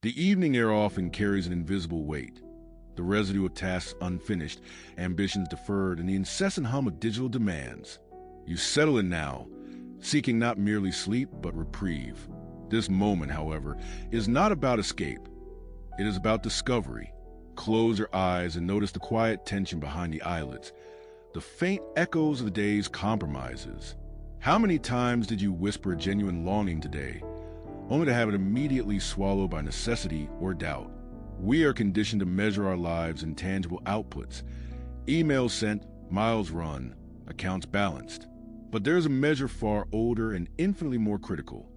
The evening air often carries an invisible weight, the residue of tasks unfinished, ambitions deferred, and the incessant hum of digital demands. You settle in now, seeking not merely sleep, but reprieve. This moment, however, is not about escape. It is about discovery. Close your eyes and notice the quiet tension behind the eyelids, the faint echoes of the day's compromises. How many times did you whisper a genuine longing today, only to have it immediately swallowed by necessity or doubt? We are conditioned to measure our lives in tangible outputs. Emails sent, miles run, accounts balanced. But there's a measure far older and infinitely more critical,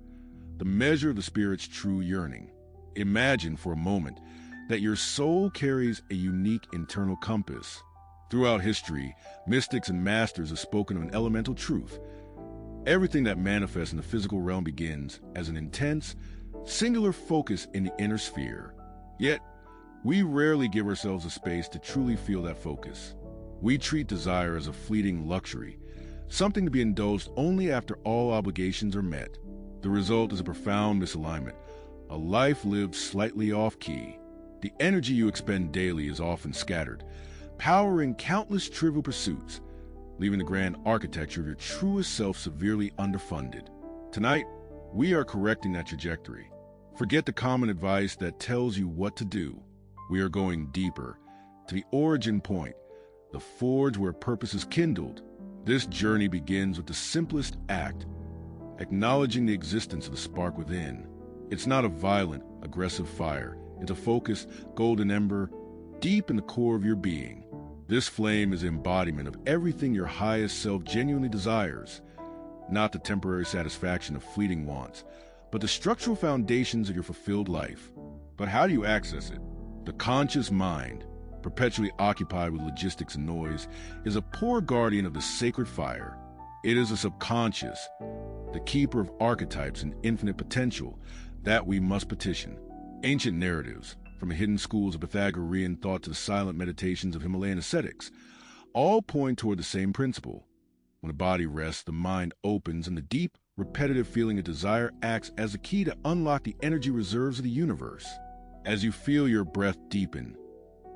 the measure of the spirit's true yearning. Imagine for a moment that your soul carries a unique internal compass. Throughout history, mystics and masters have spoken of an elemental truth. Everything that manifests in the physical realm begins as an intense, singular focus in the inner sphere. Yet, we rarely give ourselves a space to truly feel that focus. We treat desire as a fleeting luxury, something to be indulged only after all obligations are met. The result is a profound misalignment, a life lived slightly off-key. The energy you expend daily is often scattered, powering countless trivial pursuits, leaving the grand architecture of your truest self severely underfunded. Tonight, we are correcting that trajectory. Forget the common advice that tells you what to do. We are going deeper, to the origin point, the forge where purpose is kindled. This journey begins with the simplest act, acknowledging the existence of the spark within. It's not a violent, aggressive fire. It's a focused, golden ember deep in the core of your being. This flame is embodiment of everything your highest self genuinely desires, not the temporary satisfaction of fleeting wants, but the structural foundations of your fulfilled life. But how do you access it? The conscious mind, perpetually occupied with logistics and noise, is a poor guardian of the sacred fire. It is a subconscious, the keeper of archetypes and infinite potential that we must petition. Ancient narratives, from the hidden schools of Pythagorean thought to the silent meditations of Himalayan ascetics, all point toward the same principle. When the body rests, the mind opens, and the deep, repetitive feeling of desire acts as a key to unlock the energy reserves of the universe. As you feel your breath deepen,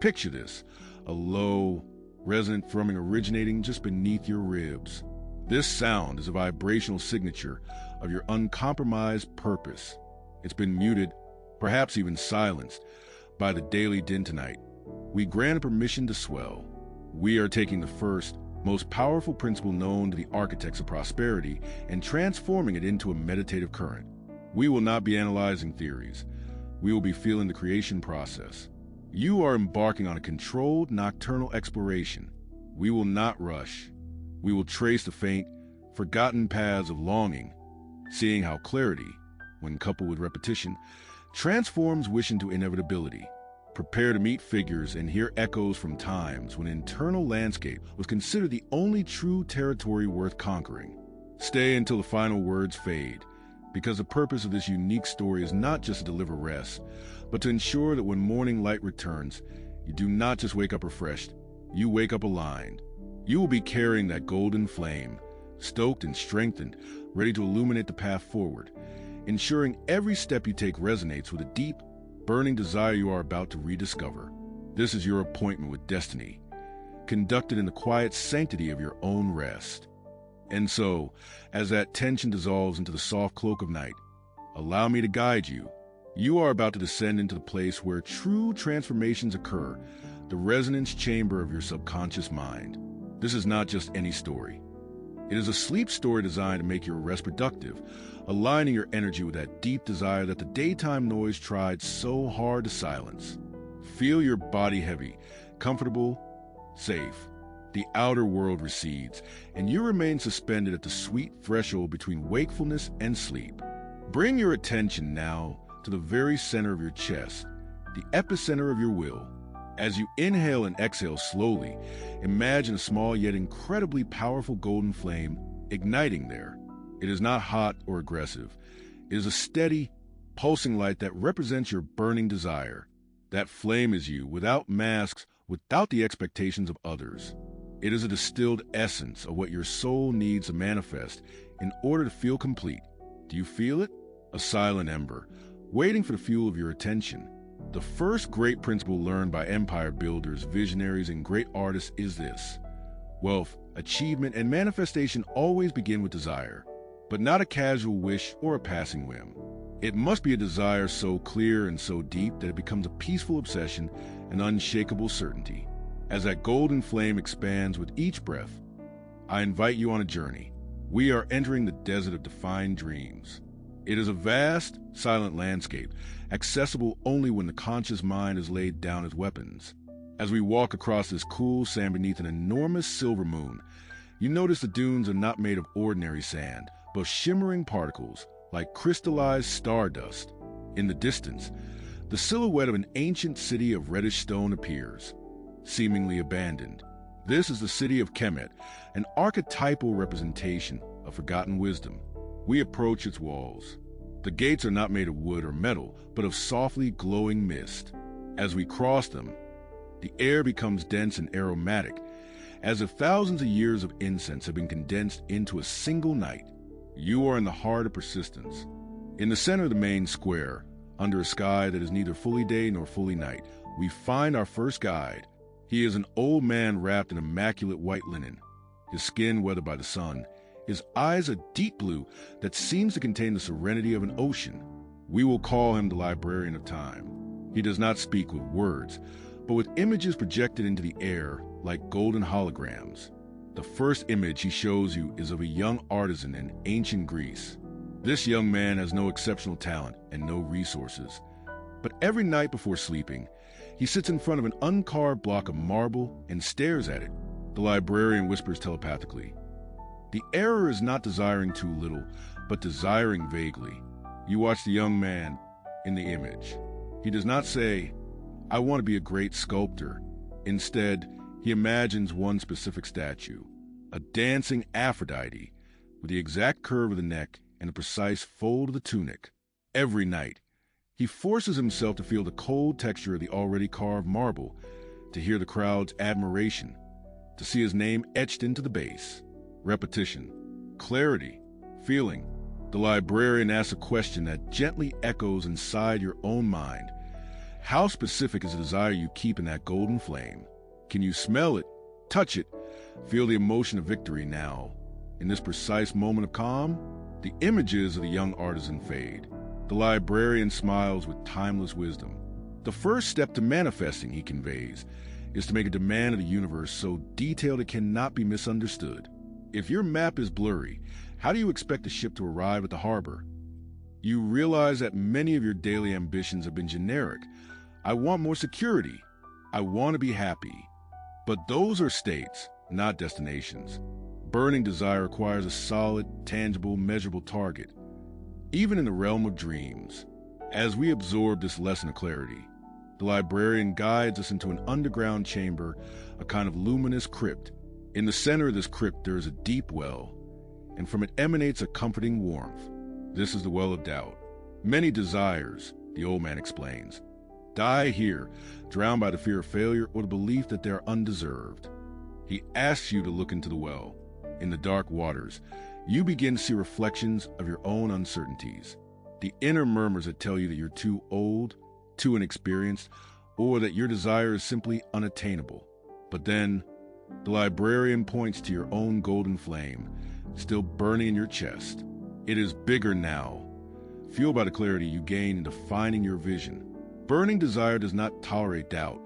picture this, a low, resonant thrumming originating just beneath your ribs. This sound is a vibrational signature of your uncompromised purpose. It's been muted, perhaps even silenced, by the daily din tonight. We grant permission to swell. We are taking the first, most powerful principle known to the architects of prosperity and transforming it into a meditative current. We will not be analyzing theories. We will be feeling the creation process. You are embarking on a controlled nocturnal exploration. We will not rush. We will trace the faint, forgotten paths of longing, seeing how clarity, when coupled with repetition, transforms wish into inevitability. Prepare to meet figures and hear echoes from times when internal landscape was considered the only true territory worth conquering. Stay until the final words fade, because the purpose of this unique story is not just to deliver rest, but to ensure that when morning light returns, you do not just wake up refreshed, you wake up aligned. You will be carrying that golden flame, stoked and strengthened, ready to illuminate the path forward, ensuring every step you take resonates with a deep, burning desire you are about to rediscover. This is your appointment with destiny, conducted in the quiet sanctity of your own rest. And so, as that tension dissolves into the soft cloak of night, allow me to guide you. You are about to descend into the place where true transformations occur, the resonance chamber of your subconscious mind. This is not just any story. It is a sleep story designed to make your rest productive, aligning your energy with that deep desire that the daytime noise tried so hard to silence. Feel your body heavy, comfortable, safe. The outer world recedes, and you remain suspended at the sweet threshold between wakefulness and sleep. Bring your attention now to the very center of your chest, the epicenter of your will. As you inhale and exhale slowly, imagine a small yet incredibly powerful golden flame igniting there. It is not hot or aggressive. It is a steady, pulsing light that represents your burning desire. That flame is you, without masks, without the expectations of others. It is a distilled essence of what your soul needs to manifest in order to feel complete. Do you feel it? A silent ember, waiting for the fuel of your attention. The first great principle learned by empire builders, visionaries, and great artists is this: wealth, achievement, and manifestation always begin with desire, but not a casual wish or a passing whim. It must be a desire so clear and so deep that it becomes a peaceful obsession, an unshakable certainty. As that golden flame expands with each breath, I invite you on a journey. We are entering the desert of defined dreams. It is a vast, silent landscape, accessible only when the conscious mind is laid down as weapons. As we walk across this cool sand beneath an enormous silver moon, you notice the dunes are not made of ordinary sand, but shimmering particles, like crystallized stardust. In the distance, the silhouette of an ancient city of reddish stone appears, seemingly abandoned. This is the city of Kemet, an archetypal representation of forgotten wisdom. We approach its walls. The gates are not made of wood or metal, but of softly glowing mist. As we cross them, the air becomes dense and aromatic, as if thousands of years of incense have been condensed into a single night. You are in the heart of persistence. In the center of the main square, under a sky that is neither fully day nor fully night, we find our first guide. He is an old man wrapped in immaculate white linen, his skin weathered by the sun, his eyes a deep blue that seems to contain the serenity of an ocean. We will call him the librarian of time. He does not speak with words, but with images projected into the air like golden holograms. The first image he shows you is of a young artisan in ancient Greece. This young man has no exceptional talent and no resources, but every night before sleeping, he sits in front of an uncarved block of marble and stares at it. The librarian whispers telepathically. The error is not desiring too little, but desiring vaguely. You watch the young man in the image. He does not say, "I want to be a great sculptor." Instead, he imagines one specific statue, a dancing Aphrodite with the exact curve of the neck and a precise fold of the tunic. Every night, he forces himself to feel the cold texture of the already carved marble, to hear the crowd's admiration, to see his name etched into the base. Repetition, clarity, feeling. The librarian asks a question that gently echoes inside your own mind. How specific is the desire you keep in that golden flame? Can you smell it, touch it, feel the emotion of victory now? In this precise moment of calm, the images of the young artisan fade. The librarian smiles with timeless wisdom. The first step to manifesting, he conveys, is to make a demand of the universe so detailed it cannot be misunderstood. If your map is blurry, how do you expect a ship to arrive at the harbor? You realize that many of your daily ambitions have been generic. I want more security. I want to be happy. But those are states, not destinations. Burning desire requires a solid, tangible, measurable target, even in the realm of dreams. As we absorb this lesson of clarity, the librarian guides us into an underground chamber, a kind of luminous crypt. In the center of this crypt there is a deep well, and from it emanates a comforting warmth. This is the well of doubt. Many desires, the old man explains, die here, drowned by the fear of failure or the belief that they are undeserved. He asks you to look into the well. In the dark waters, you begin to see reflections of your own uncertainties. The inner murmurs that tell you that you're too old, too inexperienced, or that your desire is simply unattainable. But then, the librarian points to your own golden flame, still burning in your chest. It is bigger now, fueled by the clarity you gain in defining your vision. Burning desire does not tolerate doubt,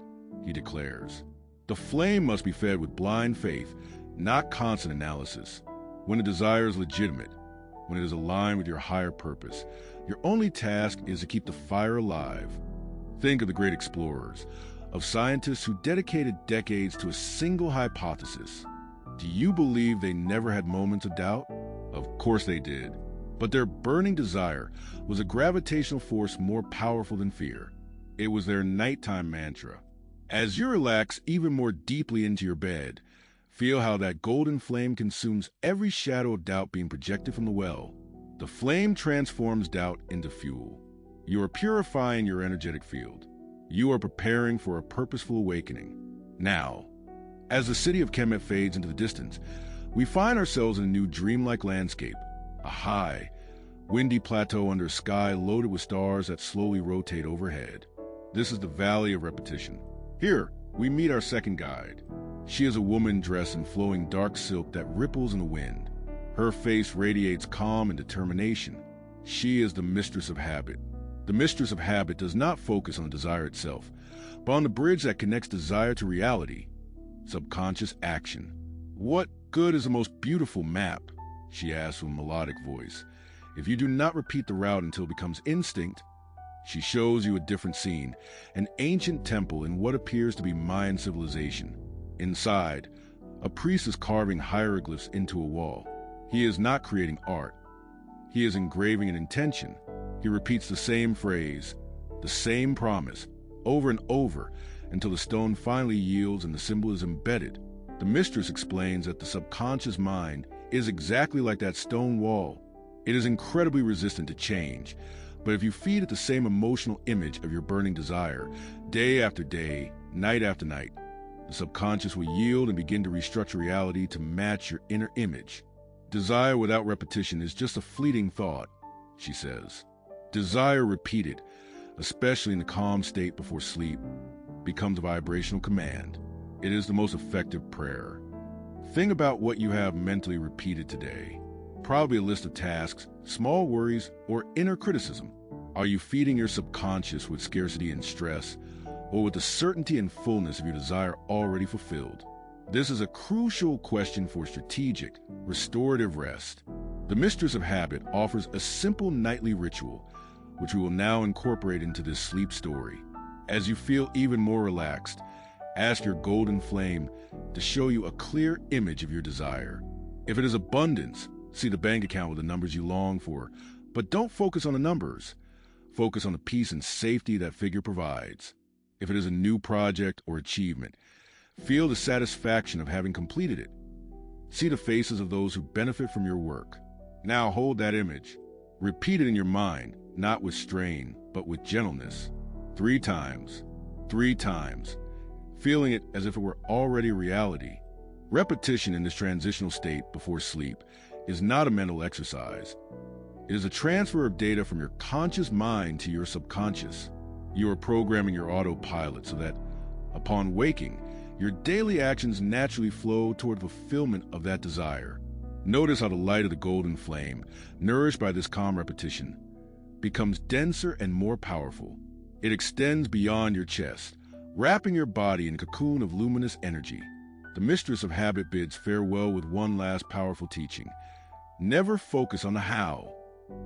he declares. The flame must be fed with blind faith, not constant analysis. When a desire is legitimate, when it is aligned with your higher purpose, your only task is to keep the fire alive. Think of the great explorers, of scientists who dedicated decades to a single hypothesis. Do you believe they never had moments of doubt? Of course they did. But their burning desire was a gravitational force more powerful than fear. It was their nighttime mantra. As you relax even more deeply into your bed, feel how that golden flame consumes every shadow of doubt being projected from the well. The flame transforms doubt into fuel. You are purifying your energetic field. You are preparing for a purposeful awakening. Now, as the city of Kemet fades into the distance, we find ourselves in a new dreamlike landscape, a high, windy plateau under a sky loaded with stars that slowly rotate overhead. This is the Valley of Repetition. Here, we meet our second guide. She is a woman dressed in flowing dark silk that ripples in the wind. Her face radiates calm and determination. She is the mistress of habit. The mistress of habit does not focus on the desire itself, but on the bridge that connects desire to reality, subconscious action. What good is the most beautiful map? She asks with a melodic voice. If you do not repeat the route until it becomes instinct, she shows you a different scene, an ancient temple in what appears to be Mayan civilization. Inside, a priest is carving hieroglyphs into a wall. He is not creating art. He is engraving an intention. He repeats the same phrase, the same promise, over and over, until the stone finally yields and the symbol is embedded. The mistress explains that the subconscious mind is exactly like that stone wall. It is incredibly resistant to change, but if you feed it the same emotional image of your burning desire, day after day, night after night, the subconscious will yield and begin to restructure reality to match your inner image. Desire without repetition is just a fleeting thought, she says. Desire repeated, especially in the calm state before sleep, becomes a vibrational command. It is the most effective prayer. Think about what you have mentally repeated today. Probably a list of tasks, small worries, or inner criticism. Are you feeding your subconscious with scarcity and stress, or with the certainty and fullness of your desire already fulfilled? This is a crucial question for strategic, restorative rest. The Mistress of Habit offers a simple nightly ritual, which we will now incorporate into this sleep story. As you feel even more relaxed, ask your golden flame to show you a clear image of your desire. If it is abundance, see the bank account with the numbers you long for, but don't focus on the numbers. Focus on the peace and safety that figure provides. If it is a new project or achievement, feel the satisfaction of having completed it. See the faces of those who benefit from your work. Now hold that image. Repeat it in your mind, not with strain, but with gentleness. 3 times. 3 times. Feeling it as if it were already reality. Repetition in this transitional state before sleep is not a mental exercise. It is a transfer of data from your conscious mind to your subconscious. You are programming your autopilot so that, upon waking, your daily actions naturally flow toward fulfillment of that desire. Notice how the light of the golden flame, nourished by this calm repetition, becomes denser and more powerful. It extends beyond your chest, wrapping your body in a cocoon of luminous energy. The Mistress of Habit bids farewell with one last powerful teaching. Never focus on the how.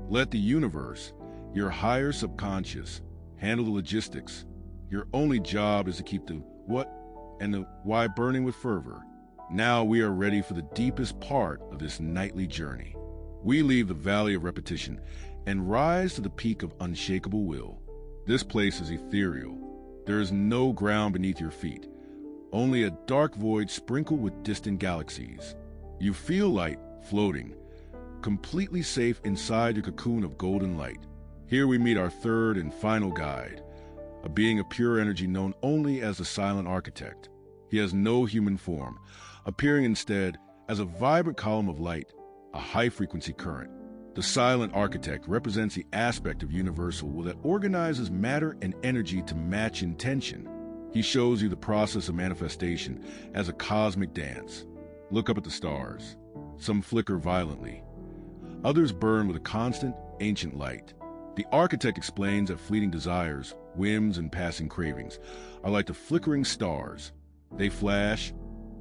Let the universe, your higher subconscious, handle the logistics. Your only job is to keep the what and the why burning with fervor. Now we are ready for the deepest part of this nightly journey. We leave the Valley of Repetition and rise to the peak of unshakable will. This place is ethereal. There is no ground beneath your feet, only a dark void sprinkled with distant galaxies. You feel light floating, completely safe inside your cocoon of golden light. Here we meet our third and final guide, a being of pure energy known only as the Silent Architect. He has no human form, appearing instead as a vibrant column of light, a high-frequency current. The Silent Architect represents the aspect of universal will that organizes matter and energy to match intention. He shows you the process of manifestation as a cosmic dance. Look up at the stars. Some flicker violently. Others burn with a constant, ancient light. The architect explains that fleeting desires, whims, and passing cravings are like the flickering stars. They flash,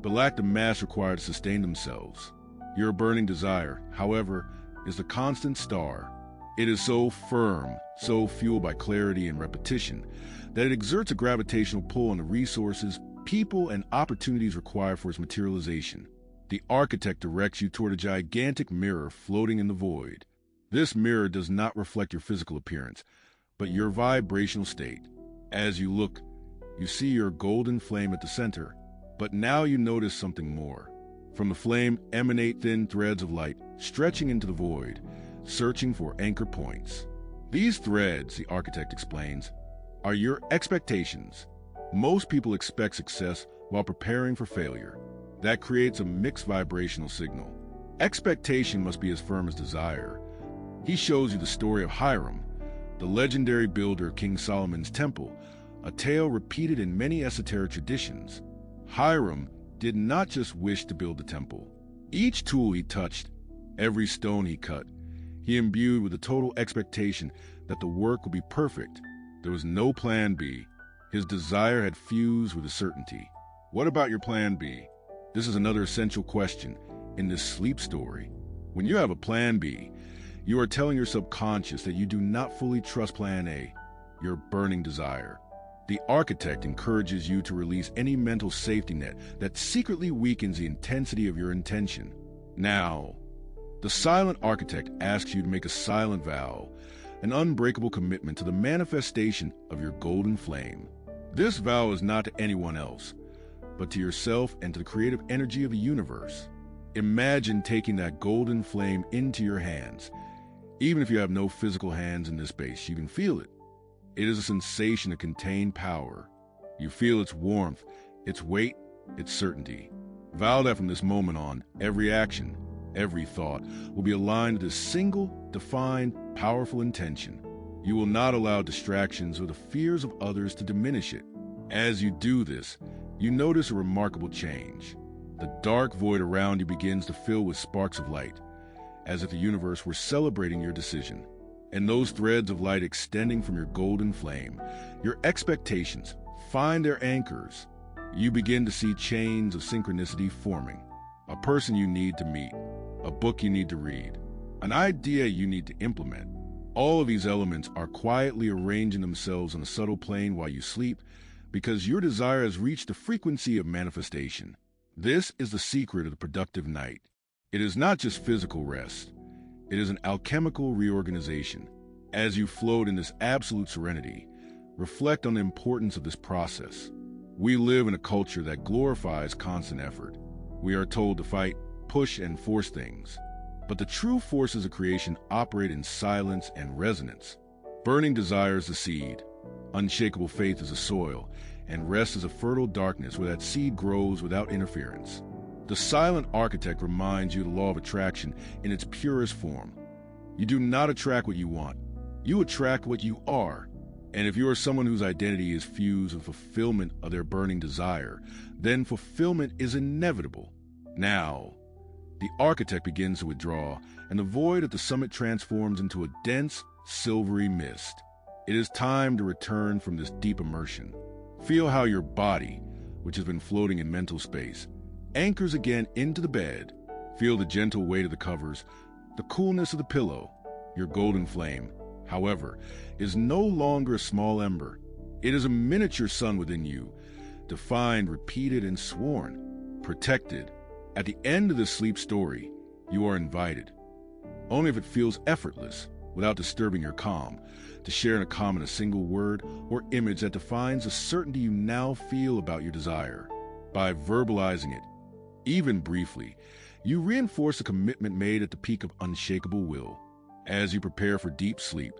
but lack the mass required to sustain themselves. Your burning desire, however, is the constant star. It is so firm, so fueled by clarity and repetition, that it exerts a gravitational pull on the resources, people, and opportunities required for its materialization. The architect directs you toward a gigantic mirror floating in the void. This mirror does not reflect your physical appearance, but your vibrational state. As you look, you see your golden flame at the center, but now you notice something more. From the flame emanate thin threads of light, stretching into the void, searching for anchor points. These threads, the architect explains, are your expectations. Most people expect success while preparing for failure. That creates a mixed vibrational signal. Expectation must be as firm as desire, He shows you the story of Hiram, the legendary builder of King Solomon's temple, a tale repeated in many esoteric traditions. Hiram did not just wish to build the temple. Each tool he touched, every stone he cut, he imbued with a total expectation that the work would be perfect. There was no plan B. His desire had fused with a certainty. What about your plan B? This is another essential question in this sleep story. When you have a plan B, you are telling your subconscious that you do not fully trust plan A, your burning desire. The architect encourages you to release any mental safety net that secretly weakens the intensity of your intention. Now, the silent architect asks you to make a silent vow, an unbreakable commitment to the manifestation of your golden flame. This vow is not to anyone else, but to yourself and to the creative energy of the universe. Imagine taking that golden flame into your hands. Even if you have no physical hands in this space, you can feel it. It is a sensation of contained power. You feel its warmth, its weight, its certainty. Vow that from this moment on, every action, every thought will be aligned with this single, defined, powerful intention. You will not allow distractions or the fears of others to diminish it. As you do this, you notice a remarkable change. The dark void around you begins to fill with sparks of light, as if the universe were celebrating your decision. And those threads of light extending from your golden flame, your expectations, find their anchors. You begin to see chains of synchronicity forming. A person you need to meet, a book you need to read, an idea you need to implement. All of these elements are quietly arranging themselves on a subtle plane while you sleep, because your desire has reached the frequency of manifestation. This is the secret of the productive night. It is not just physical rest. It is an alchemical reorganization. As you float in this absolute serenity, reflect on the importance of this process. We live in a culture that glorifies constant effort. We are told to fight, push, and force things. But the true forces of creation operate in silence and resonance. Burning desire is the seed, unshakable faith is the soil, and rest is a fertile darkness where that seed grows without interference. The silent architect reminds you of the law of attraction in its purest form. You do not attract what you want. You attract what you are. And if you are someone whose identity is fused with fulfillment of their burning desire, then fulfillment is inevitable. Now, the architect begins to withdraw, and the void at the summit transforms into a dense, silvery mist. It is time to return from this deep immersion. Feel how your body, which has been floating in mental space, anchors again into the bed. Feel the gentle weight of the covers, the coolness of the pillow. Your golden flame, however, is no longer a small ember. It is a miniature sun within you, defined, repeated, and sworn, protected. At the end of this sleep story, you are invited, only if it feels effortless, without disturbing your calm, to share in a common a single word or image that defines the certainty you now feel about your desire. By verbalizing it, even briefly, you reinforce a commitment made at the peak of unshakable will. As you prepare for deep sleep,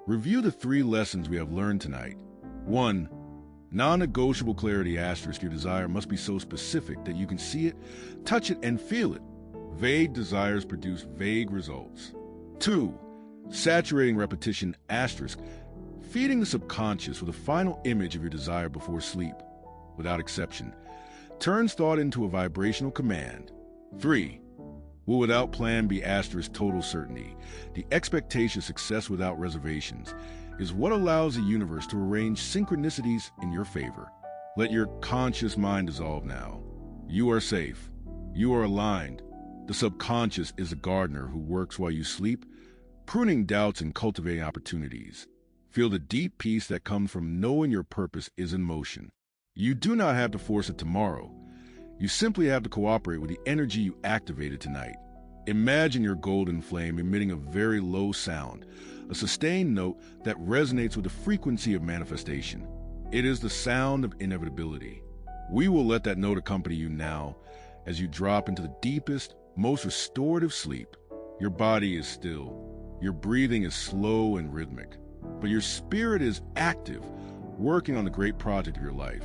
review the 3 lessons we have learned tonight. 1. Non-negotiable clarity *, your desire must be so specific that you can see it, touch it, and feel it. Vague desires produce vague results. 2. Saturating repetition *, feeding the subconscious with a final image of your desire before sleep, without exception, turns thought into a vibrational command. 3. Will without plan B *, total certainty. The expectation of success without reservations is what allows the universe to arrange synchronicities in your favor. Let your conscious mind dissolve now. You are safe. You are aligned. The subconscious is the gardener who works while you sleep, pruning doubts and cultivating opportunities. Feel the deep peace that comes from knowing your purpose is in motion. You do not have to force it tomorrow. You simply have to cooperate with the energy you activated tonight. Imagine your golden flame emitting a very low sound, a sustained note that resonates with the frequency of manifestation. It is the sound of inevitability. We will let that note accompany you now as you drop into the deepest, most restorative sleep. Your body is still. Your breathing is slow and rhythmic. But your spirit is active, working on the great project of your life.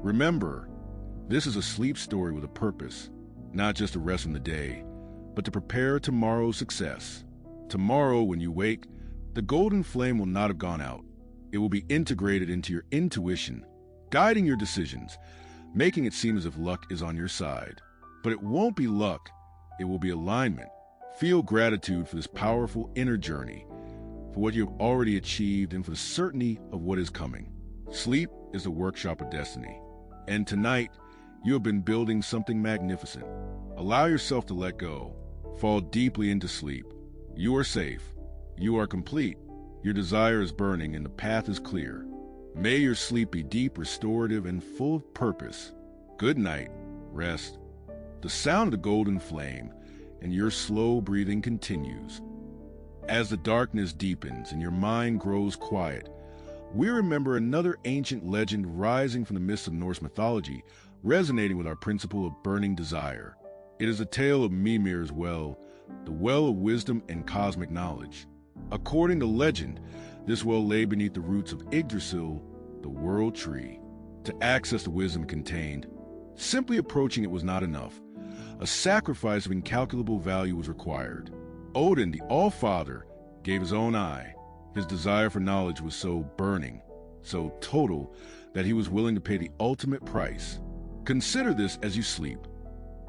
Remember, this is a sleep story with a purpose, not just to rest from the day, but to prepare tomorrow's success. Tomorrow, when you wake, the golden flame will not have gone out. It will be integrated into your intuition, guiding your decisions, making it seem as if luck is on your side. But it won't be luck. It will be alignment. Feel gratitude for this powerful inner journey, for what you have already achieved and for the certainty of what is coming. Sleep is the workshop of destiny. And tonight, you have been building something magnificent. Allow yourself to let go. Fall deeply into sleep. You are safe. You are complete. Your desire is burning and the path is clear. May your sleep be deep, restorative, and full of purpose. Good night. Rest. The sound of the golden flame and your slow breathing continues. As the darkness deepens and your mind grows quiet, we remember another ancient legend rising from the mists of Norse mythology, resonating with our principle of burning desire. It is a tale of Mimir's well, the well of wisdom and cosmic knowledge. According to legend, this well lay beneath the roots of Yggdrasil, the world tree. To access the wisdom contained, simply approaching it was not enough. A sacrifice of incalculable value was required. Odin, the All-Father, gave his own eye. His desire for knowledge was so burning, so total, that he was willing to pay the ultimate price. Consider this as you sleep.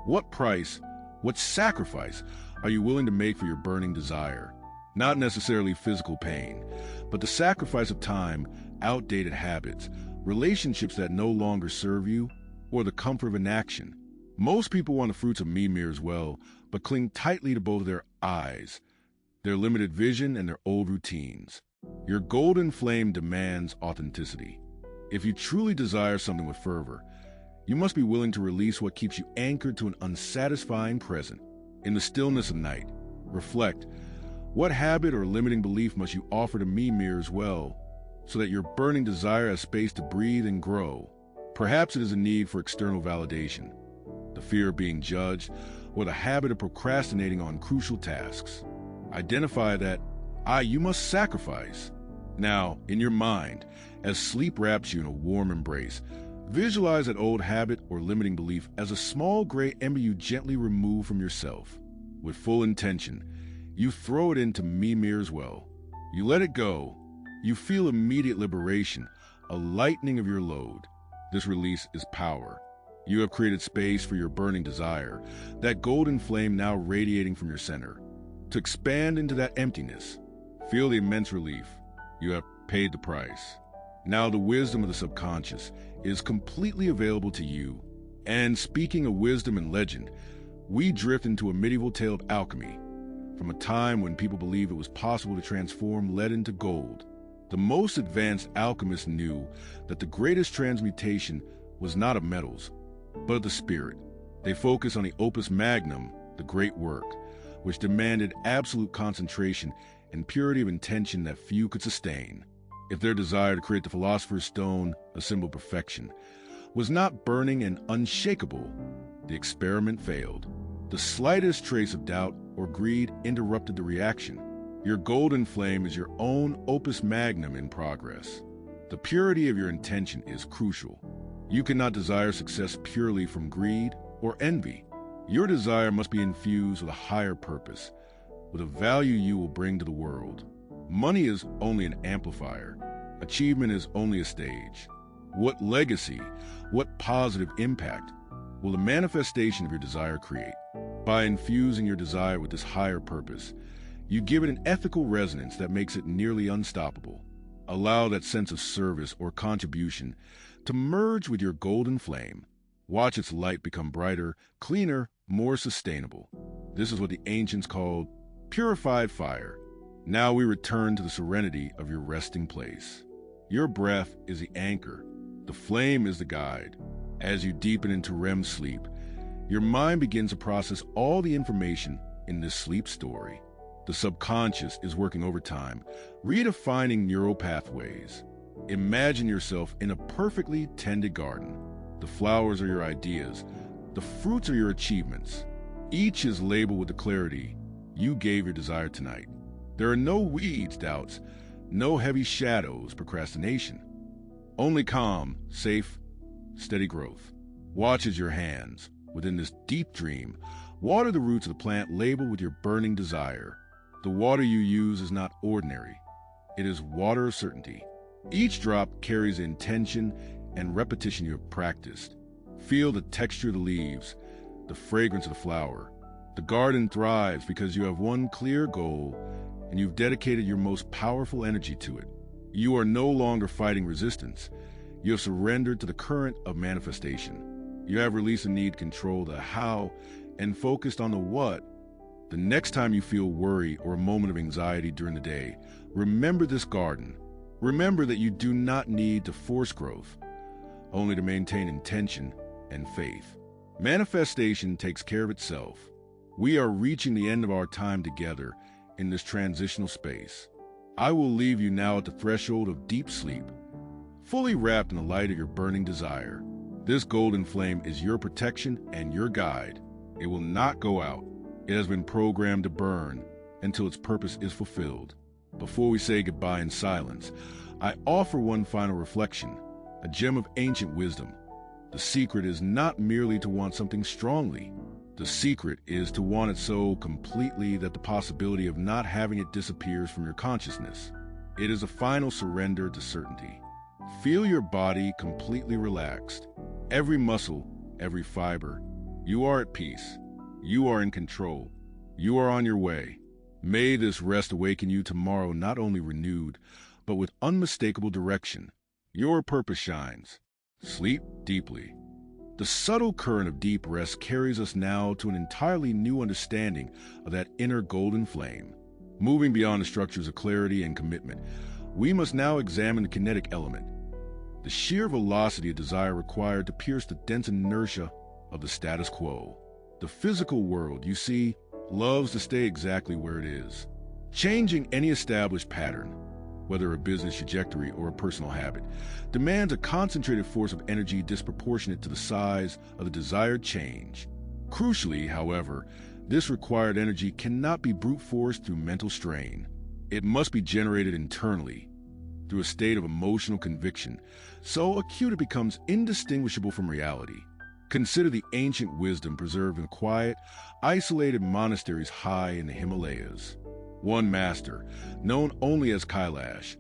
What price, what sacrifice are you willing to make for your burning desire? Not necessarily physical pain, but the sacrifice of time, outdated habits, relationships that no longer serve you, or the comfort of inaction. Most people want the fruits of Mimir's well, but cling tightly to both their eyes, their limited vision, and their old routines. Your golden flame demands authenticity. If you truly desire something with fervor, you must be willing to release what keeps you anchored to an unsatisfying present. In the stillness of night, reflect, what habit or limiting belief must you offer to Mimir's well, so that your burning desire has space to breathe and grow? Perhaps it is a need for external validation, the fear of being judged, or the habit of procrastinating on crucial tasks. Identify that, you must sacrifice. Now, in your mind, as sleep wraps you in a warm embrace, visualize that old habit or limiting belief as a small gray ember you gently remove from yourself. With full intention, you throw it into Mimir's well. You let it go. You feel immediate liberation, a lightening of your load. This release is power. You have created space for your burning desire, that golden flame now radiating from your center, to expand into that emptiness. Feel the immense relief. You have paid the price. Now the wisdom of the subconscious is completely available to you. And speaking of wisdom and legend, we drift into a medieval tale of alchemy, from a time when people believed it was possible to transform lead into gold. The most advanced alchemists knew that the greatest transmutation was not of metals, but of the spirit. They focused on the opus magnum, the great work, which demanded absolute concentration and purity of intention that few could sustain. If their desire to create the philosopher's stone, a symbol of perfection, was not burning and unshakable, the experiment failed. The slightest trace of doubt or greed interrupted the reaction. Your golden flame is your own opus magnum in progress. The purity of your intention is crucial. You cannot desire success purely from greed or envy. Your desire must be infused with a higher purpose, with a value you will bring to the world. Money is only an amplifier. Achievement is only a stage. What legacy, what positive impact will the manifestation of your desire create? By infusing your desire with this higher purpose, you give it an ethical resonance that makes it nearly unstoppable. Allow that sense of service or contribution to merge with your golden flame. Watch its light become brighter, cleaner, more sustainable. This is what the ancients called purified fire. Now we return to the serenity of your resting place. Your breath is the anchor. The flame is the guide. As you deepen into REM sleep, your mind begins to process all the information in this sleep story. The subconscious is working overtime, redefining neural pathways. Imagine yourself in a perfectly tended garden. The flowers are your ideas. The fruits are your achievements. Each is labeled with the clarity you gave your desire tonight. There are no weeds, doubts, no heavy shadows, procrastination. Only calm, safe, steady growth. Watch as your hands, within this deep dream, water the roots of the plant labeled with your burning desire. The water you use is not ordinary. It is water of certainty. Each drop carries the intention and repetition you have practiced. Feel the texture of the leaves, the fragrance of the flower. The garden thrives because you have one clear goal and you've dedicated your most powerful energy to it. You are no longer fighting resistance. You have surrendered to the current of manifestation. You have released the need to control the how and focused on the what. The next time you feel worry or a moment of anxiety during the day, remember this garden. Remember that you do not need to force growth, only to maintain intention and faith. Manifestation takes care of itself. We are reaching the end of our time together in this transitional space. I will leave you now at the threshold of deep sleep, fully wrapped in the light of your burning desire. This golden flame is your protection and your guide. It will not go out. It has been programmed to burn until its purpose is fulfilled. Before we say goodbye in silence, I offer one final reflection, a gem of ancient wisdom. The secret is not merely to want something strongly. The secret is to want it so completely that the possibility of not having it disappears from your consciousness. It is a final surrender to certainty. Feel your body completely relaxed. Every muscle, every fiber. You are at peace. You are in control. You are on your way. May this rest awaken you tomorrow not only renewed, but with unmistakable direction. Your purpose shines. Sleep deeply. The subtle current of deep rest carries us now to an entirely new understanding of that inner golden flame. Moving beyond the structures of clarity and commitment, we must now examine the kinetic element, the sheer velocity of desire required to pierce the dense inertia of the status quo. The physical world, you see, loves to stay exactly where it is. Changing any established pattern, whether a business trajectory or a personal habit, demands a concentrated force of energy disproportionate to the size of the desired change. Crucially, however, this required energy cannot be brute forced through mental strain. It must be generated internally, through a state of emotional conviction, so acute it becomes indistinguishable from reality. Consider the ancient wisdom preserved in quiet, isolated monasteries high in the Himalayas. One master, known only as Kailash,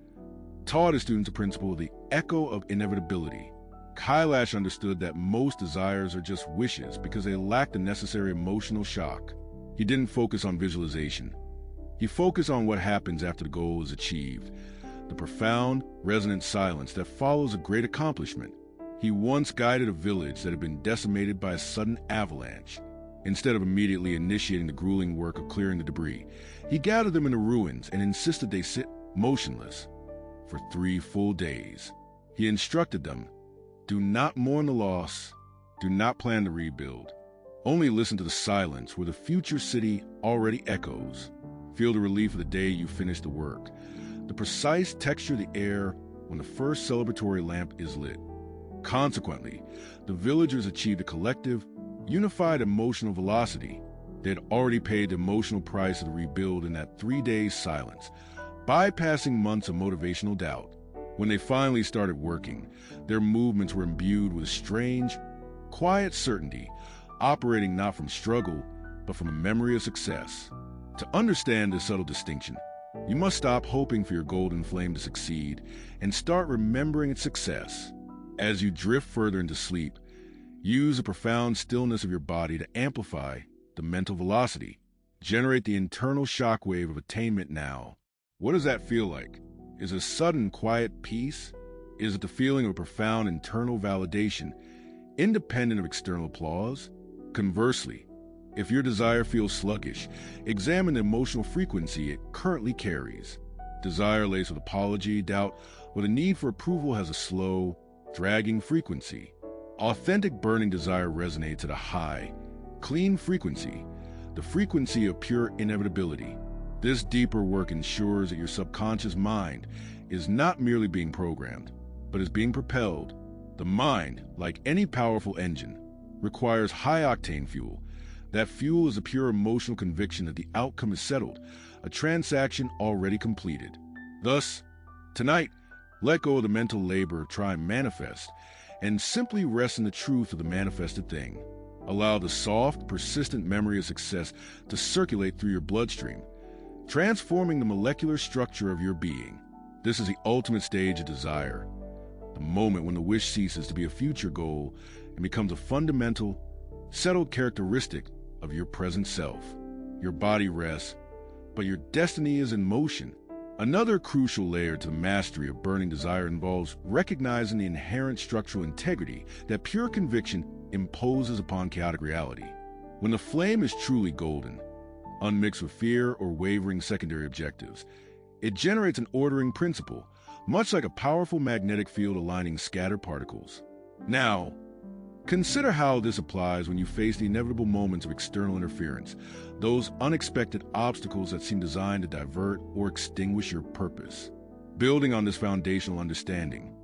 taught his students the principle of the echo of inevitability. Kailash understood that most desires are just wishes because they lack the necessary emotional shock. He didn't focus on visualization. He focused on what happens after the goal is achieved, the profound, resonant silence that follows a great accomplishment. He once guided a village that had been decimated by a sudden avalanche. Instead of immediately initiating the grueling work of clearing the debris, he gathered them in the ruins and insisted they sit motionless for 3 full days. He instructed them, do not mourn the loss, do not plan to rebuild. Only listen to the silence where the future city already echoes. Feel the relief of the day you finish the work, the precise texture of the air when the first celebratory lamp is lit. Consequently, the villagers achieved a collective, unified emotional velocity. They had already paid the emotional price of the rebuild in that 3 days silence, bypassing months of motivational doubt. When they finally started working, their movements were imbued with a strange, quiet certainty, operating not from struggle, but from a memory of success. To understand this subtle distinction, you must stop hoping for your golden flame to succeed and start remembering its success. As you drift further into sleep, use the profound stillness of your body to amplify the mental velocity. Generate the internal shockwave of attainment now. What does that feel like? Is it sudden, quiet peace? Is it the feeling of profound internal validation, independent of external applause? Conversely, if your desire feels sluggish, examine the emotional frequency it currently carries. Desire laced with apology, doubt, or the need for approval has a slow, dragging frequency. Authentic burning desire resonates at a high, clean frequency, the frequency of pure inevitability. This deeper work ensures that your subconscious mind is not merely being programmed, but is being propelled. The mind, like any powerful engine, requires high-octane fuel. That fuel is a pure emotional conviction that the outcome is settled, a transaction already completed. Thus, tonight, let go of the mental labor of trying to manifest and simply rest in the truth of the manifested thing. Allow the soft, persistent memory of success to circulate through your bloodstream. transforming the molecular structure of your being. This is the ultimate stage of desire, the moment when the wish ceases to be a future goal and becomes a fundamental, settled characteristic of your present self. Your body rests, but your destiny is in motion. Another crucial layer to the mastery of burning desire involves recognizing the inherent structural integrity that pure conviction imposes upon chaotic reality. When the flame is truly golden, unmixed with fear or wavering secondary objectives, it generates an ordering principle, much like a powerful magnetic field aligning scattered particles. Now, consider how this applies when you face the inevitable moments of external interference, those unexpected obstacles that seem designed to divert or extinguish your purpose. Building on this foundational understanding,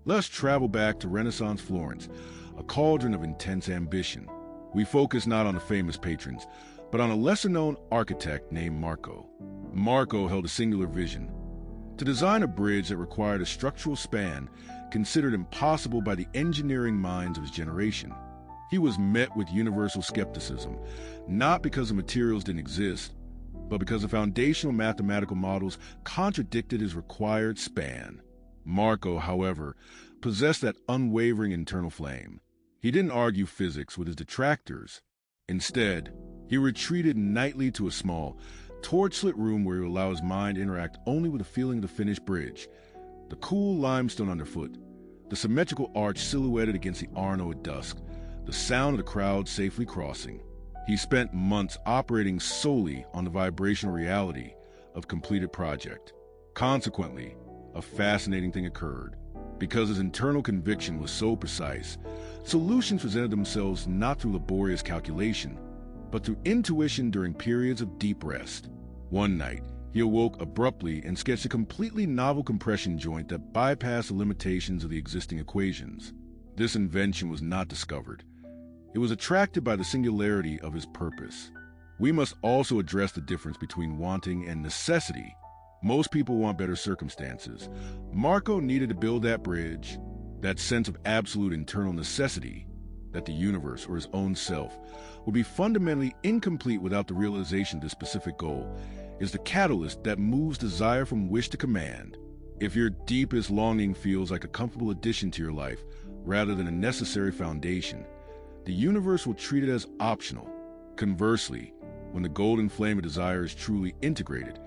let's travel back to Renaissance Florence, a cauldron of intense ambition. We focus not on the famous patrons, but on a lesser-known architect named Marco. Marco held a singular vision: to design a bridge that required a structural span considered impossible by the engineering minds of his generation. He was met with universal skepticism, not because the materials didn't exist, but because the foundational mathematical models contradicted his required span. Marco, however, possessed that unwavering internal flame. He didn't argue physics with his detractors. Instead, he retreated nightly to a small, torchlit room where he would allow his mind to interact only with the feeling of the finished bridge, the cool limestone underfoot, the symmetrical arch silhouetted against the Arno at dusk, the sound of the crowd safely crossing. He spent months operating solely on the vibrational reality of completed project. Consequently, a fascinating thing occurred. Because his internal conviction was so precise, solutions presented themselves not through laborious calculation, but through intuition during periods of deep rest. One night, he awoke abruptly and sketched a completely novel compression joint that bypassed the limitations of the existing equations. This invention was not discovered. It was attracted by the singularity of his purpose. We must also address the difference between wanting and necessity. Most people want better circumstances. Marco needed to build that bridge, that sense of absolute internal necessity, that the universe or his own self would be fundamentally incomplete without the realization of this specific goal, is the catalyst that moves desire from wish to command. If your deepest longing feels like a comfortable addition to your life rather than a necessary foundation, the universe will treat it as optional. Conversely, when the golden flame of desire is truly integrated,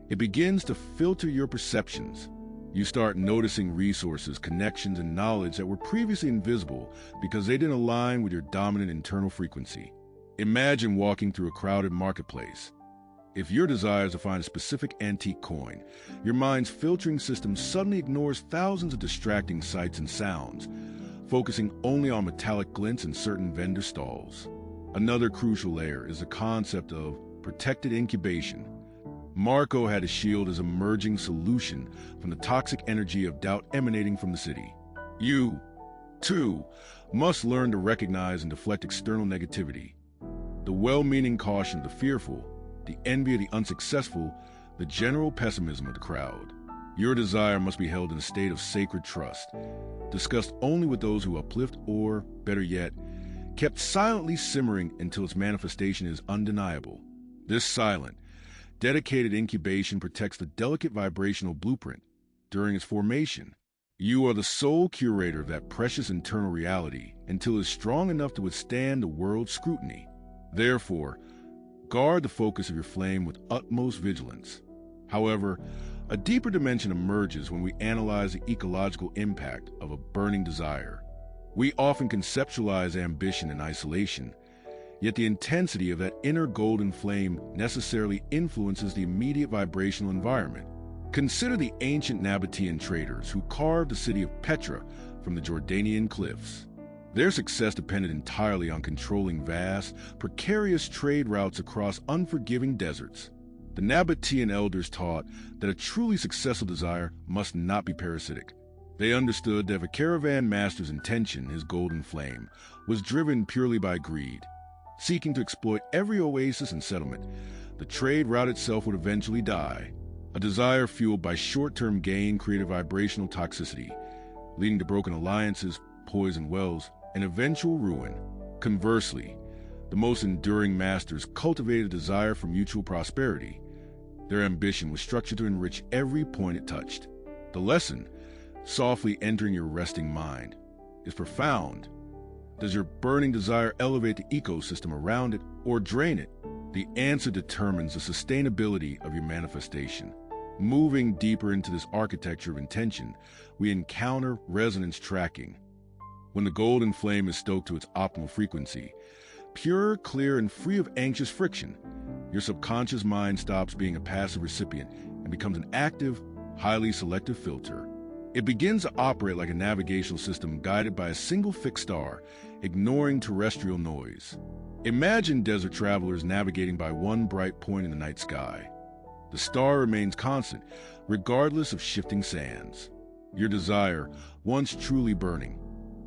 it begins to filter your perceptions. You start noticing resources, connections, and knowledge that were previously invisible because they didn't align with your dominant internal frequency. Imagine walking through a crowded marketplace. If your desire is to find a specific antique coin, your mind's filtering system suddenly ignores thousands of distracting sights and sounds, focusing only on metallic glints in certain vendor stalls. Another crucial layer is the concept of protected incubation. Marco had to shield his emerging solution from the toxic energy of doubt emanating from the city. You, too, must learn to recognize and deflect external negativity. The well-meaning caution of the fearful, the envy of the unsuccessful, the general pessimism of the crowd. Your desire must be held in a state of sacred trust, discussed only with those who uplift or, better yet, kept silently simmering until its manifestation is undeniable. This silent, dedicated incubation protects the delicate vibrational blueprint during its formation. You are the sole curator of that precious internal reality until it is strong enough to withstand the world's scrutiny. Therefore, guard the focus of your flame with utmost vigilance. However, a deeper dimension emerges when we analyze the ecological impact of a burning desire. We often conceptualize ambition in isolation, yet the intensity of that inner golden flame necessarily influences the immediate vibrational environment. Consider the ancient Nabatean traders who carved the city of Petra from the Jordanian cliffs. Their success depended entirely on controlling vast, precarious trade routes across unforgiving deserts. The Nabatean elders taught that a truly successful desire must not be parasitic. They understood that if a caravan master's intention, his golden flame, was driven purely by greed, seeking to exploit every oasis and settlement, the trade route itself would eventually die. A desire fueled by short-term gain created vibrational toxicity, leading to broken alliances, poisoned wells, and eventual ruin. Conversely, the most enduring masters cultivated a desire for mutual prosperity. Their ambition was structured to enrich every point it touched. The lesson, softly entering your resting mind, is profound. Does your burning desire elevate the ecosystem around it or drain it? The answer determines the sustainability of your manifestation. Moving deeper into this architecture of intention, we encounter resonance tracking. When the golden flame is stoked to its optimal frequency, pure, clear, and free of anxious friction, your subconscious mind stops being a passive recipient and becomes an active, highly selective filter. It begins to operate like a navigational system guided by a single fixed star, ignoring terrestrial noise. Imagine desert travelers navigating by one bright point in the night sky. The star remains constant, regardless of shifting sands. Your desire, once truly burning,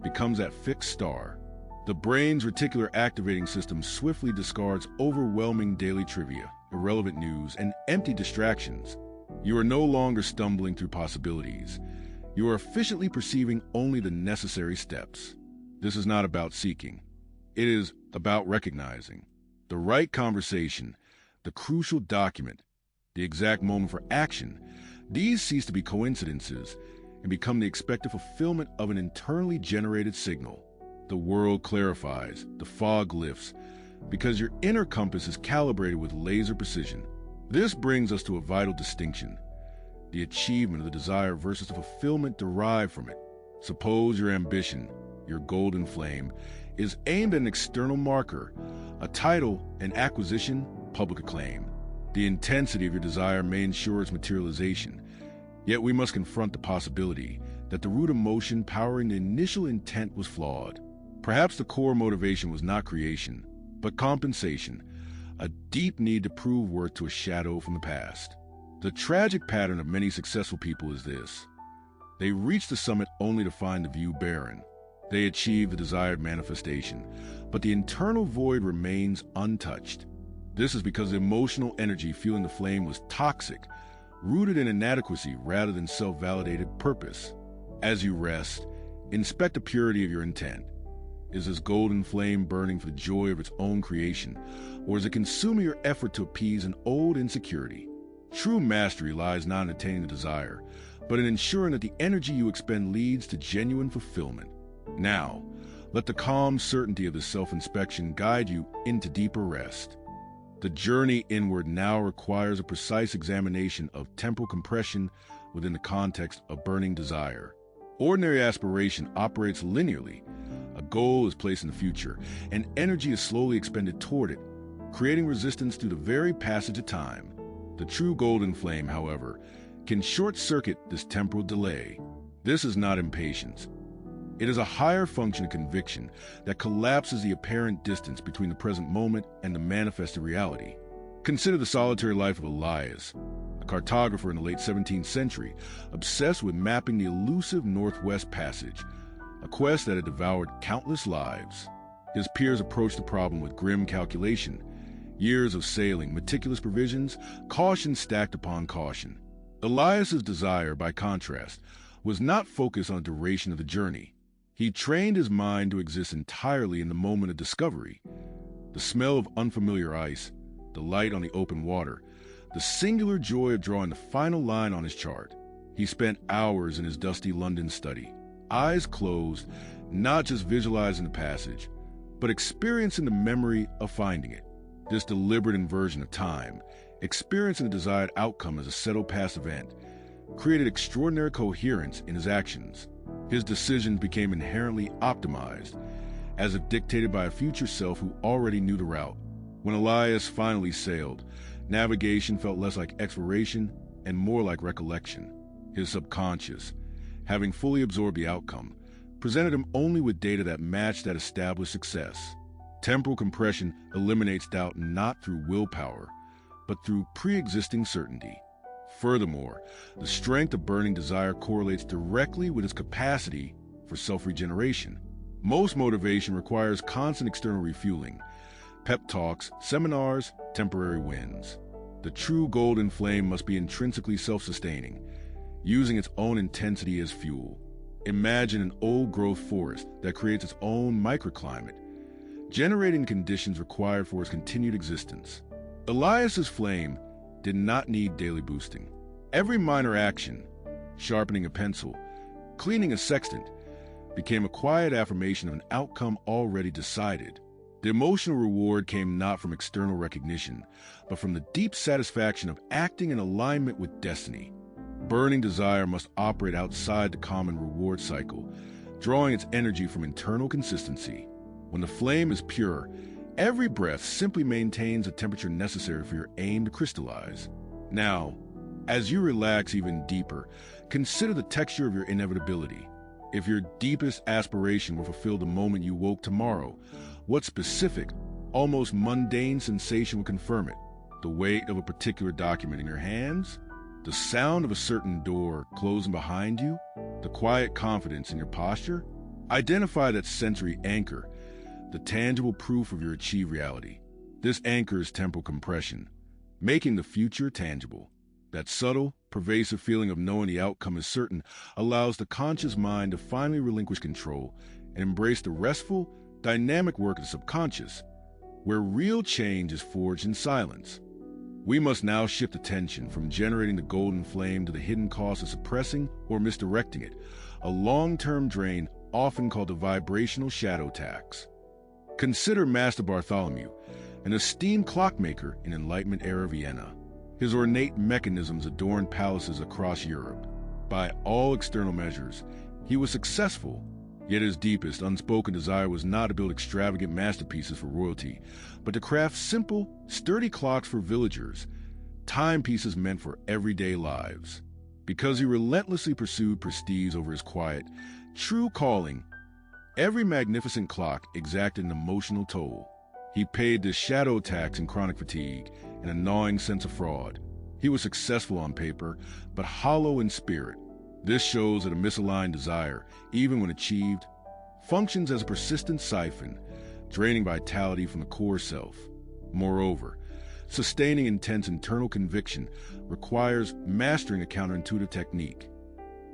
becomes that fixed star. The brain's reticular activating system swiftly discards overwhelming daily trivia, irrelevant news, and empty distractions. You are no longer stumbling through possibilities. You are efficiently perceiving only the necessary steps. This is not about seeking. It is about recognizing the right conversation, the crucial document, the exact moment for action. These cease to be coincidences and become the expected fulfillment of an internally generated signal. The world clarifies, the fog lifts, because your inner compass is calibrated with laser precision. This brings us to a vital distinction: the achievement of the desire versus the fulfillment derived from it. Suppose your ambition, your golden flame, is aimed at an external marker, a title, an acquisition, public acclaim. The intensity of your desire may ensure its materialization, yet we must confront the possibility that the root emotion powering the initial intent was flawed. Perhaps the core motivation was not creation, but compensation, a deep need to prove worth to a shadow from the past. The tragic pattern of many successful people is this: they reach the summit only to find the view barren. They achieve the desired manifestation, but the internal void remains untouched. This is because the emotional energy fueling the flame was toxic, rooted in inadequacy rather than self-validated purpose. As you rest, inspect the purity of your intent. Is this golden flame burning for the joy of its own creation, or is it consuming your effort to appease an old insecurity? True mastery lies not in attaining the desire, but in ensuring that the energy you expend leads to genuine fulfillment. Now, let the calm certainty of this self-inspection guide you into deeper rest. The journey inward now requires a precise examination of temporal compression within the context of burning desire. Ordinary aspiration operates linearly. A goal is placed in the future, and energy is slowly expended toward it, creating resistance through the very passage of time. The true golden flame, however, can short-circuit this temporal delay. This is not impatience. It is a higher function of conviction that collapses the apparent distance between the present moment and the manifested reality. Consider the solitary life of Elias, a cartographer in the late 17th century, obsessed with mapping the elusive Northwest Passage, a quest that had devoured countless lives. His peers approached the problem with grim calculation, years of sailing, meticulous provisions, caution stacked upon caution. Elias's desire, by contrast, was not focused on the duration of the journey. He trained his mind to exist entirely in the moment of discovery. The smell of unfamiliar ice, the light on the open water, the singular joy of drawing the final line on his chart. He spent hours in his dusty London study, eyes closed, not just visualizing the passage, but experiencing the memory of finding it. This deliberate inversion of time, experiencing the desired outcome as a settled past event, created extraordinary coherence in his actions. His decisions became inherently optimized, as if dictated by a future self who already knew the route. When Elias finally sailed, navigation felt less like exploration and more like recollection. His subconscious, having fully absorbed the outcome, presented him only with data that matched that established success. Temporal compression eliminates doubt not through willpower, but through pre-existing certainty. Furthermore, the strength of burning desire correlates directly with its capacity for self-regeneration. Most motivation requires constant external refueling, pep talks, seminars, temporary wins. The true golden flame must be intrinsically self-sustaining, using its own intensity as fuel. Imagine an old-growth forest that creates its own microclimate, generating conditions required for its continued existence. Elias's flame, did not need daily boosting. Every minor action, sharpening a pencil, cleaning a sextant, became a quiet affirmation of an outcome already decided. The emotional reward came not from external recognition, but from the deep satisfaction of acting in alignment with destiny. Burning desire must operate outside the common reward cycle, drawing its energy from internal consistency. When the flame is pure, every breath simply maintains the temperature necessary for your aim to crystallize. Now, as you relax even deeper, consider the texture of your inevitability. If your deepest aspiration were fulfilled the moment you woke tomorrow, what specific, almost mundane sensation would confirm it? The weight of a particular document in your hands? The sound of a certain door closing behind you? The quiet confidence in your posture? Identify that sensory anchor, the tangible proof of your achieved reality. This anchor is temporal compression, making the future tangible. That subtle, pervasive feeling of knowing the outcome is certain allows the conscious mind to finally relinquish control and embrace the restful, dynamic work of the subconscious, where real change is forged in silence. We must now shift attention from generating the golden flame to the hidden cost of suppressing or misdirecting it, a long-term drain often called the vibrational shadow tax. Consider Master Bartholomew, an esteemed clockmaker in Enlightenment-era Vienna. His ornate mechanisms adorned palaces across Europe. By all external measures, he was successful, yet his deepest, unspoken desire was not to build extravagant masterpieces for royalty, but to craft simple, sturdy clocks for villagers, timepieces meant for everyday lives. Because he relentlessly pursued prestige over his quiet, true calling, every magnificent clock exacted an emotional toll. He paid this shadow tax in chronic fatigue and a gnawing sense of fraud. He was successful on paper, but hollow in spirit. This shows that a misaligned desire, even when achieved, functions as a persistent siphon, draining vitality from the core self. Moreover, sustaining intense internal conviction requires mastering a counterintuitive technique,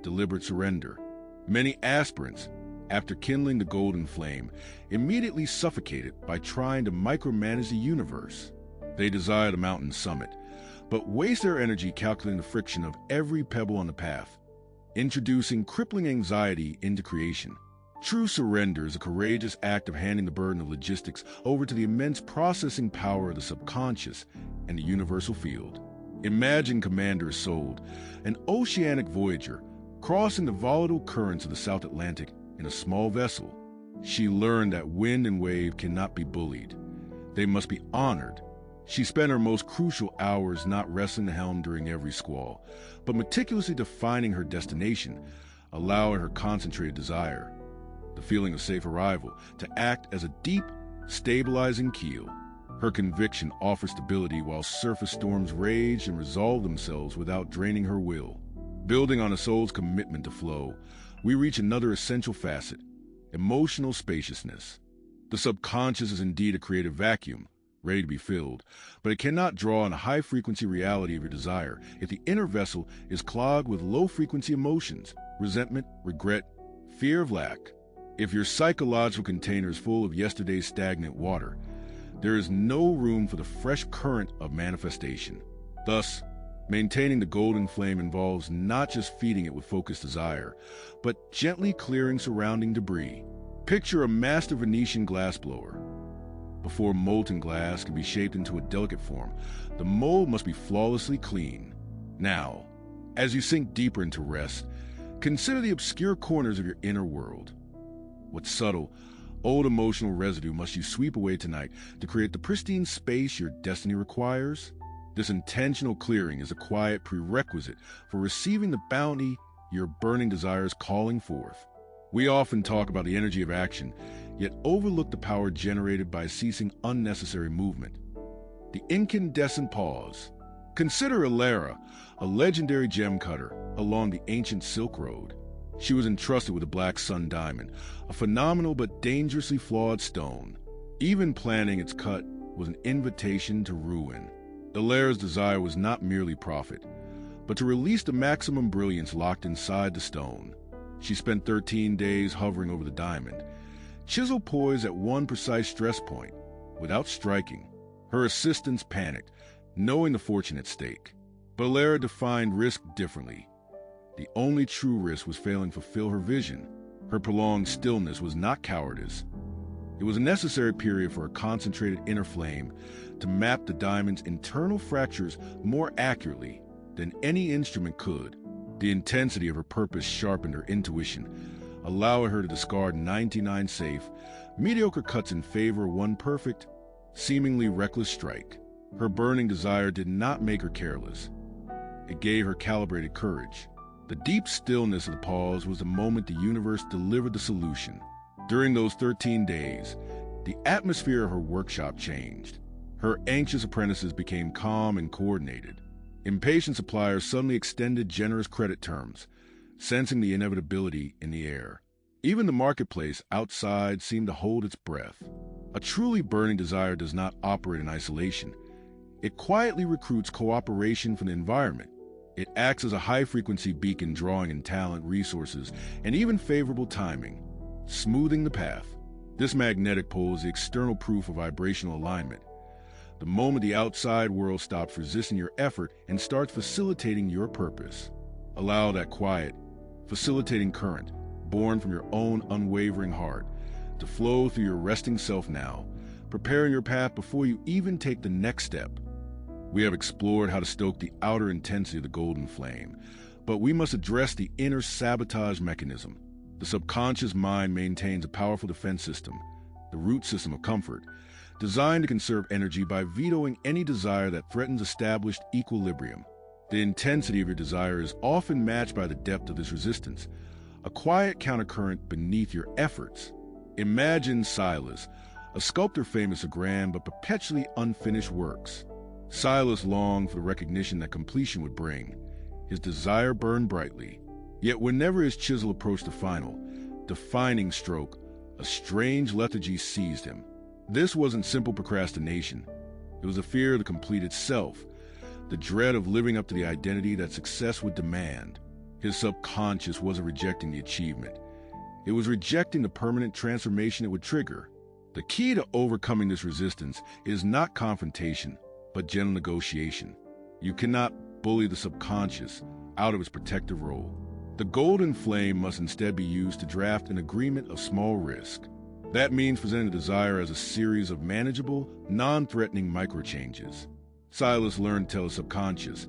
deliberate surrender. Many aspirants, after kindling the golden flame, immediately suffocate it by trying to micromanage the universe. They desire the mountain summit, but waste their energy calculating the friction of every pebble on the path, introducing crippling anxiety into creation. True surrender is a courageous act of handing the burden of logistics over to the immense processing power of the subconscious and the universal field. Imagine Commander Isolde, an oceanic voyager, crossing the volatile currents of the South Atlantic in a small vessel. She learned that wind and wave cannot be bullied. They must be honored. She spent her most crucial hours not wrestling the helm during every squall, but meticulously defining her destination, allowing her concentrated desire, the feeling of safe arrival, to act as a deep, stabilizing keel. Her conviction offered stability while surface storms raged and resolved themselves without draining her will. Building on a soul's commitment to flow, we reach another essential facet, emotional spaciousness. The subconscious is indeed a creative vacuum, ready to be filled, but it cannot draw on a high-frequency reality of your desire if the inner vessel is clogged with low-frequency emotions, resentment, regret, fear of lack. If your psychological container is full of yesterday's stagnant water, there is no room for the fresh current of manifestation. Thus, maintaining the golden flame involves not just feeding it with focused desire, but gently clearing surrounding debris. Picture a master Venetian glassblower. Before molten glass can be shaped into a delicate form, the mold must be flawlessly clean. Now, as you sink deeper into rest, consider the obscure corners of your inner world. What subtle, old emotional residue must you sweep away tonight to create the pristine space your destiny requires? This intentional clearing is a quiet prerequisite for receiving the bounty your burning desires calling forth. We often talk about the energy of action, yet overlook the power generated by ceasing unnecessary movement. The incandescent pause. Consider Alara, a legendary gem cutter along the ancient Silk Road. She was entrusted with the Black Sun Diamond, a phenomenal but dangerously flawed stone. Even planning its cut was an invitation to ruin. Alara's desire was not merely profit, but to release the maximum brilliance locked inside the stone. She spent 13 days hovering over the diamond, chisel poised at one precise stress point, without striking. Her assistants panicked, knowing the fortune at stake. But Lara defined risk differently. The only true risk was failing to fulfill her vision. Her prolonged stillness was not cowardice. It was a necessary period for a concentrated inner flame to map the diamond's internal fractures more accurately than any instrument could. The intensity of her purpose sharpened her intuition, allowing her to discard 99 safe, mediocre cuts in favor of one perfect, seemingly reckless strike. Her burning desire did not make her careless. It gave her calibrated courage. The deep stillness of the pause was the moment the universe delivered the solution. During those 13 days, the atmosphere of her workshop changed. Her anxious apprentices became calm and coordinated. Impatient suppliers suddenly extended generous credit terms, sensing the inevitability in the air. Even the marketplace outside seemed to hold its breath. A truly burning desire does not operate in isolation. It quietly recruits cooperation from the environment. It acts as a high-frequency beacon, drawing in talent, resources, and even favorable timing, smoothing the path. This magnetic pull is the external proof of vibrational alignment. The moment the outside world stops resisting your effort and starts facilitating your purpose. Allow that quiet, facilitating current, born from your own unwavering heart, to flow through your resting self now, preparing your path before you even take the next step. We have explored how to stoke the outer intensity of the golden flame, but we must address the inner sabotage mechanism. The subconscious mind maintains a powerful defense system, the root system of comfort, designed to conserve energy by vetoing any desire that threatens established equilibrium. The intensity of your desire is often matched by the depth of this resistance, a quiet countercurrent beneath your efforts. Imagine Silas, a sculptor famous for grand but perpetually unfinished works. Silas longed for the recognition that completion would bring. His desire burned brightly. Yet whenever his chisel approached the final, defining stroke, a strange lethargy seized him. This wasn't simple procrastination. It was a fear of the completed self, the dread of living up to the identity that success would demand. His subconscious wasn't rejecting the achievement. It was rejecting the permanent transformation it would trigger. The key to overcoming this resistance is not confrontation, but gentle negotiation. You cannot bully the subconscious out of its protective role. The golden flame must instead be used to draft an agreement of small risk. That means presenting the desire as a series of manageable, non-threatening microchanges. Silas learned to tell his subconscious,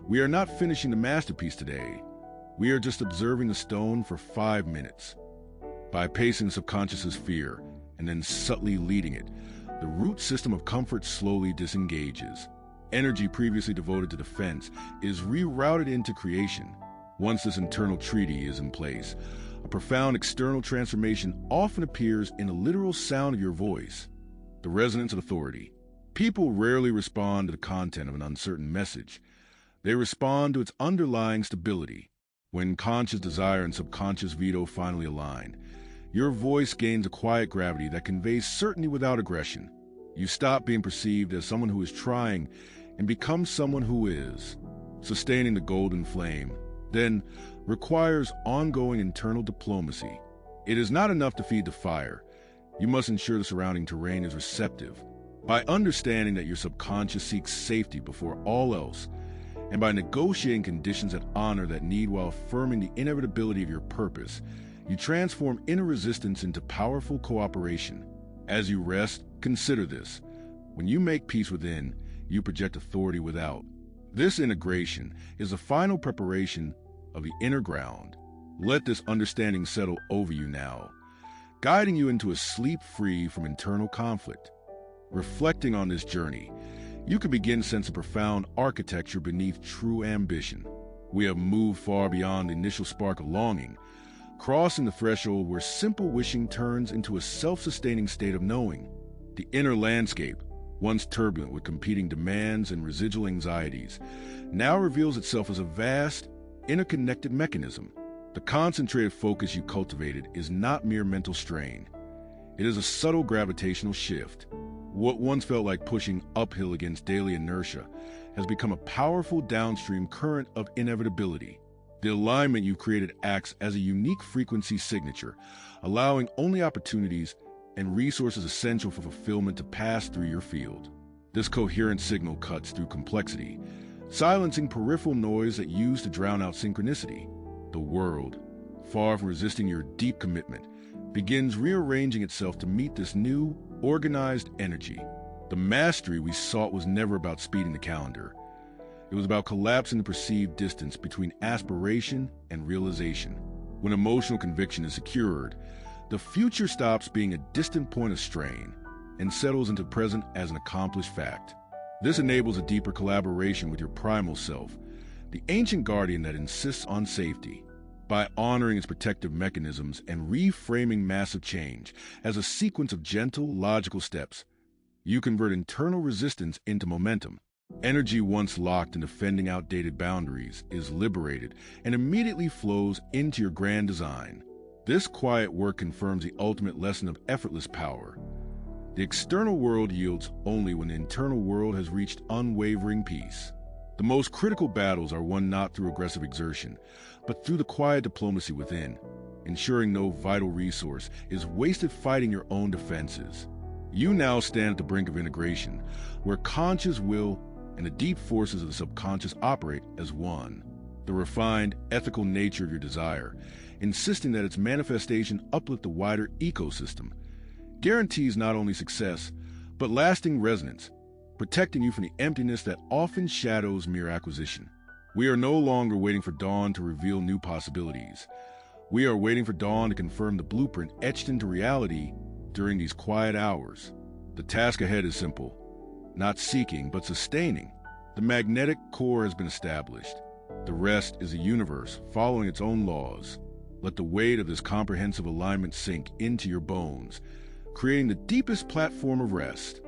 "We are not finishing the masterpiece today. We are just observing the stone for 5 minutes." By pacing the subconscious's fear and then subtly leading it, the root system of comfort slowly disengages. Energy previously devoted to defense is rerouted into creation. Once this internal treaty is in place, a profound external transformation often appears in the literal sound of your voice, the resonance of authority. People rarely respond to the content of an uncertain message. They respond to its underlying stability. When conscious desire and subconscious veto finally align, your voice gains a quiet gravity that conveys certainty without aggression. You stop being perceived as someone who is trying and become someone who is. Sustaining the golden flame, then, requires ongoing internal diplomacy. It is not enough to feed the fire. You must ensure the surrounding terrain is receptive. By understanding that your subconscious seeks safety before all else, and by negotiating conditions that honor that need while affirming the inevitability of your purpose, you transform inner resistance into powerful cooperation. As you rest, consider this. When you make peace within, you project authority without. This integration is the final preparation of the inner ground. Let this understanding settle over you now, guiding you into a sleep free from internal conflict. Reflecting on this journey, you can begin to sense a profound architecture beneath true ambition. We have moved far beyond the initial spark of longing, crossing the threshold where simple wishing turns into a self-sustaining state of knowing. The inner landscape, once turbulent with competing demands and residual anxieties, now reveals itself as a vast, interconnected mechanism. The concentrated focus you cultivated is not mere mental strain. It is a subtle gravitational shift. What once felt like pushing uphill against daily inertia has become a powerful downstream current of inevitability. The alignment you've created acts as a unique frequency signature, allowing only opportunities and resources essential for fulfillment to pass through your field. This coherent signal cuts through complexity, silencing peripheral noise that used to drown out synchronicity. The world, far from resisting your deep commitment, begins rearranging itself to meet this new, organized energy. The mastery we sought was never about speeding the calendar. It was about collapsing the perceived distance between aspiration and realization. When emotional conviction is secured, the future stops being a distant point of strain and settles into the present as an accomplished fact. This enables a deeper collaboration with your primal self, the ancient guardian that insists on safety. By honoring its protective mechanisms and reframing massive change as a sequence of gentle, logical steps, you convert internal resistance into momentum. Energy once locked in defending outdated boundaries is liberated and immediately flows into your grand design. This quiet work confirms the ultimate lesson of effortless power. The external world yields only when the internal world has reached unwavering peace. The most critical battles are won not through aggressive exertion, but through the quiet diplomacy within, ensuring no vital resource is wasted fighting your own defenses. You now stand at the brink of integration, where conscious will and the deep forces of the subconscious operate as one. The refined, ethical nature of your desire, insisting that its manifestation uplift the wider ecosystem, guarantees not only success, but lasting resonance, protecting you from the emptiness that often shadows mere acquisition. We are no longer waiting for dawn to reveal new possibilities. We are waiting for dawn to confirm the blueprint etched into reality during these quiet hours. The task ahead is simple. Not seeking, but sustaining. The magnetic core has been established. The rest is a universe following its own laws. Let the weight of this comprehensive alignment sink into your bones, creating the deepest platform of rest.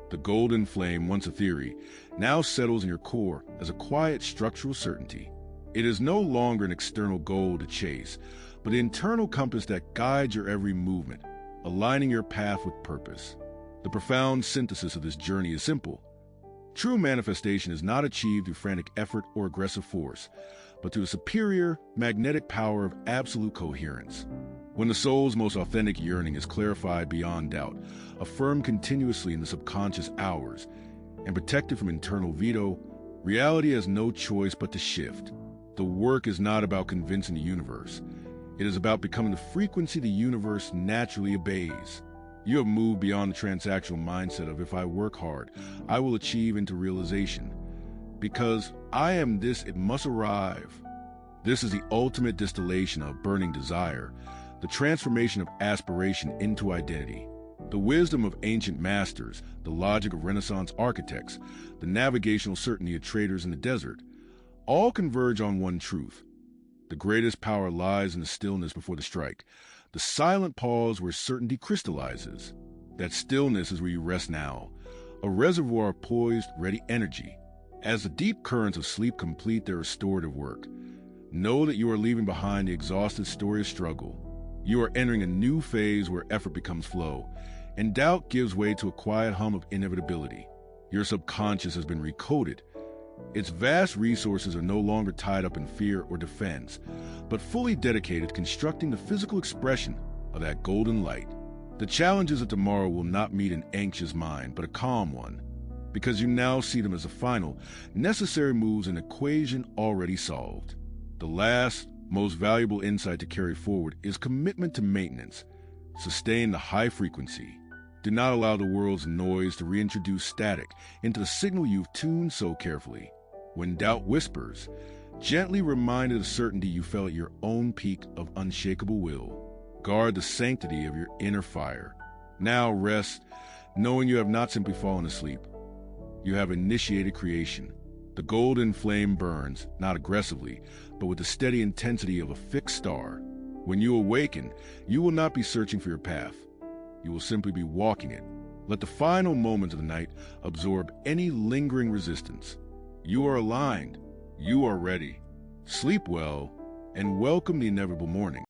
The golden flame, once a theory, now settles in your core as a quiet structural certainty. It is no longer an external goal to chase, but the internal compass that guides your every movement, aligning your path with purpose. The profound synthesis of this journey is simple. True manifestation is not achieved through frantic effort or aggressive force, but through the superior, magnetic power of absolute coherence. When the soul's most authentic yearning is clarified beyond doubt, affirmed continuously in the subconscious hours, and protected from internal veto, reality has no choice but to shift. The work is not about convincing the universe. It is about becoming the frequency the universe naturally obeys. You have moved beyond the transactional mindset of if I work hard, I will achieve into realization. Because I am this, it must arrive. This is the ultimate distillation of burning desire, the transformation of aspiration into identity. The wisdom of ancient masters, the logic of Renaissance architects, the navigational certainty of traders in the desert, all converge on one truth. The greatest power lies in the stillness before the strike, the silent pause where certainty crystallizes. That stillness is where you rest now, a reservoir of poised, ready energy. As the deep currents of sleep complete their restorative work, know that you are leaving behind the exhausted story of struggle. You are entering a new phase where effort becomes flow, and doubt gives way to a quiet hum of inevitability. Your subconscious has been recoded. Its vast resources are no longer tied up in fear or defense, but fully dedicated to constructing the physical expression of that golden light. The challenges of tomorrow will not meet an anxious mind, but a calm one, because you now see them as the final, necessary moves in an equation already solved. The last, most valuable insight to carry forward is commitment to maintenance. Sustain the high frequency. Do not allow the world's noise to reintroduce static into the signal you've tuned so carefully. When doubt whispers, gently remind of the certainty you felt at your own peak of unshakable will. Guard the sanctity of your inner fire. Now rest, knowing you have not simply fallen asleep. You have initiated creation. The golden flame burns, not aggressively, but with the steady intensity of a fixed star. When you awaken, you will not be searching for your path. You will simply be walking it. Let the final moments of the night absorb any lingering resistance. You are aligned. You are ready. Sleep well, and welcome the inevitable morning.